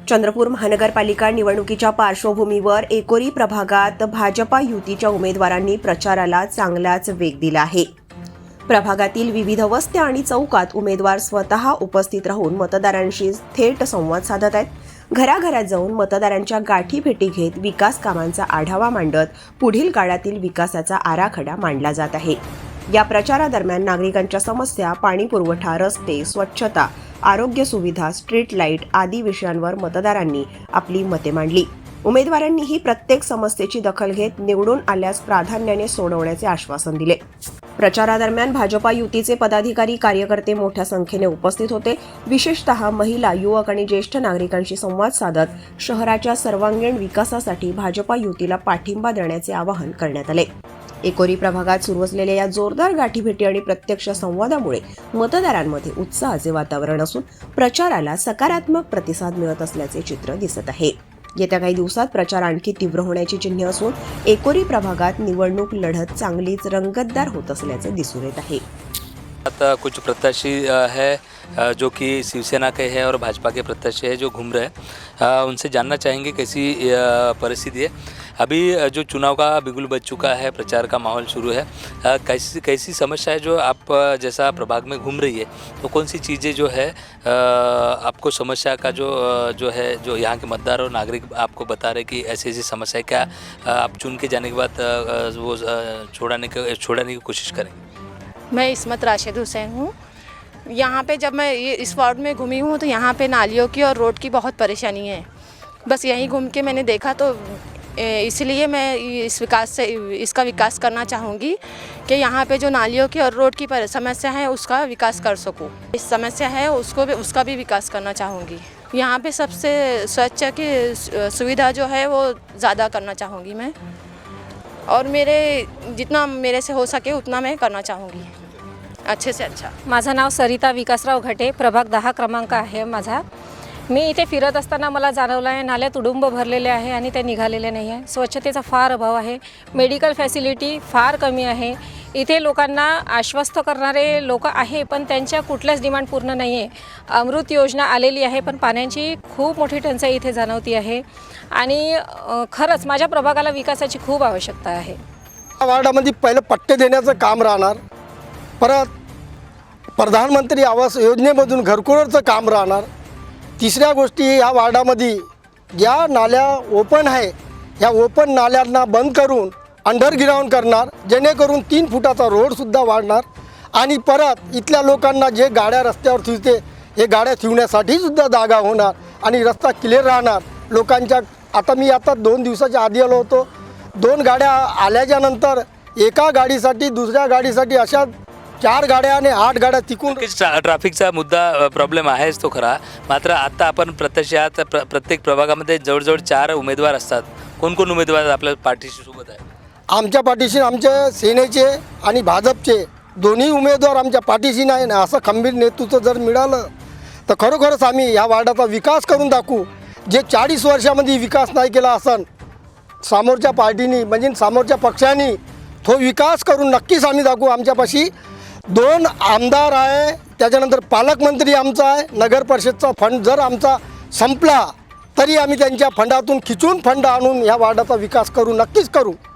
चंद्रपूर महानगरपालिका निवडणुकीच्या पार्श्वभूमीवर एकोरी प्रभागात भाजपा युतीच्या उमेदवारांनी प्रचाराला चांगलाच वेग दिला आहे। प्रभागातील विविध वस्त्या आणि चौकात उमेदवार स्वतः उपस्थित राहून मतदारांशी थेट संवाद साधत आहेत। घराघरात जाऊन मतदारांच्या गाठी भेटी घेत विकास कामांचा आढावा मांडत पुढील काळातील विकासाचा आराखडा मांडला जात आहे। या प्रचारादरम्यान नागरिकांच्या समस्या, पाणी पुरवठा, रस्ते, स्वच्छता, आरोग्य सुविधा, स्ट्रीट लाईट आदी विषयांवर मतदारांनी आपली मते मांडली। उमेदवारांनीही प्रत्येक समस्येची दखल घेत निवडून आल्यास प्राधान्याने सोडवण्याचे आश्वासन दिले। प्रचारादरम्यान भाजपा युतीचे पदाधिकारी, कार्यकर्ते मोठ्या संख्येने उपस्थित होते। विशेषतः महिला, युवक आणि ज्येष्ठ नागरिकांशी संवाद साधत शहराच्या सर्वांगीण विकासासाठी भाजपा युतीला पाठिंबा देण्याचे आवाहन करण्यात आले। एकोरी प्रभागात सुरू असलेल्या या जोरदार गाठीभेटी आणि प्रत्यक्ष संवादामुळे मतदारांमध्ये उत्साहाचे वातावरण असून प्रचाराला सकारात्मक प्रतिसाद मिळत असल्याचे चित्र दिसत आहे। येत्या काही दिवसात प्रचार आणखी तीव्र होण्याची चिन्हे असून एकोरी प्रभागात निवडणूक लढत चांगलीच रंगतदार होत असल्याचे दिसून येत आहे। कुछ प्रत्याशी है जो कि शिवसेना के हैं और भाजपा के प्रत्याशी है जो घूम रहे हैं, उनसे जानना चाहेंगे कैसी परिस्थिति है। अभी जो चुनाव का बिगुल बज चुका है, प्रचार का माहौल शुरू है, कैसी समस्या है जो आप जैसा प्रभाग में घूम रही है, तो कौन सी चीज़ें जो है आपको समस्या का जो है जो यहाँ के मतदार और नागरिक आपको बता रहे कि ऐसी ऐसी समस्या है, क्या आप चुन के जाने के बाद वो छोड़ाने की कोशिश करेंगे? मैं इस्मत राशिद हुसैन हूँ। यहाँ पे जब मैं इस वार्ड में घूमी हूँ तो यहाँ पे नालियों की और रोड की बहुत परेशानी है। बस यहीं घूम के मैंने देखा, तो इसलिए मैं इसका विकास करना चाहूँगी कि यहाँ पे जो नालियों की और रोड की समस्या है उसका विकास कर सकूँ। इस समस्या है उसका भी विकास करना चाहूँगी। यहाँ पे सबसे स्वच्छ की सुविधा जो है वो ज़्यादा करना चाहूँगी मैं, और जितना मेरे से हो सके उतना मैं करना चाहूँगी, अच्छे से अच्छा। माझं नाव सरिता विकासराव घटे, प्रभाग 10 क्रमांक आहे माझा। मी इथे फिरत असताना मला जाणवलं आहे नाल्या तुडुंब भरलेले आहे आणि ते निघालेले नाही आहे। स्वच्छतेचा फार अभाव आहे, मेडिकल फॅसिलिटी फार कमी आहे। इथे लोकांना आश्वस्त करणारे लोक आहे पण त्यांच्या कुठल्याच डिमांड पूर्ण नाही आहे। अमृत योजना आलेली आहे पण पाण्याची खूप मोठी टंचाई इथे जाणवती आहे आणि खरंच माझ्या प्रभागाला विकासाची खूप आवश्यकता आहे। वार्डामध्ये पहिलं पट्टे देण्याचं काम राहणार, परत प्रधानमंत्री आवास योजनेमधून घरकुलाचं काम राहणार। तिसऱ्या गोष्टी या वार्डामध्ये ज्या नाल्या ओपन आहे या ओपन नाल्यांना बंद करून अंडरग्राउंड करणार, जेणेकरून 3 फुटाचा रोडसुद्धा वाढणार आणि परत इथल्या लोकांना जे गाड्या रस्त्यावर ठेवते हे गाड्या ठेवण्यासाठी सुद्धा जागा होणार आणि रस्ता क्लिअर राहणार लोकांच्या। आता 2 दिवसाच्या आधी आलो होतो, 2 गाड्या आल्याच्या नंतर एका गाडीसाठी दुसऱ्या गाडीसाठी अशा 4 गाड्या आणि 8 गाड्या तिकून ट्रॅफिकचा मुद्दा प्रॉब्लेम आहेच तो खरा, मात्र आता आपण प्रत्यक्षात प्रत्येक प्रभागामध्ये जवळजवळ 4 उमेदवार असतात। कोण उमेदवार आपल्या पाठीशी सोबत आहे? आमच्या पाठीशी आमचे सेनेचे आणि भाजपचे दोन्ही उमेदवार आमच्या पाठीशी नाही ना। असं खंबीर नेतृत्व जर मिळालं तर खरोखरच आम्ही या वार्डाचा विकास करून दाखवू। जे 40 वर्षामध्ये विकास नाही केला असन समोरच्या पार्टीनी म्हणजे समोरच्या पक्षांनी, तो विकास करून नक्कीच आम्ही दाखवू। आमच्यापाशी 2 आमदार आहे, त्याच्यानंतर पालकमंत्री आमचा आहे। नगर परिषदचा फंड जर आमचा संपला तरी आम्ही त्यांच्या फंडातून खिचून फंड आणून या वार्डाचा विकास करू, नक्कीच करू।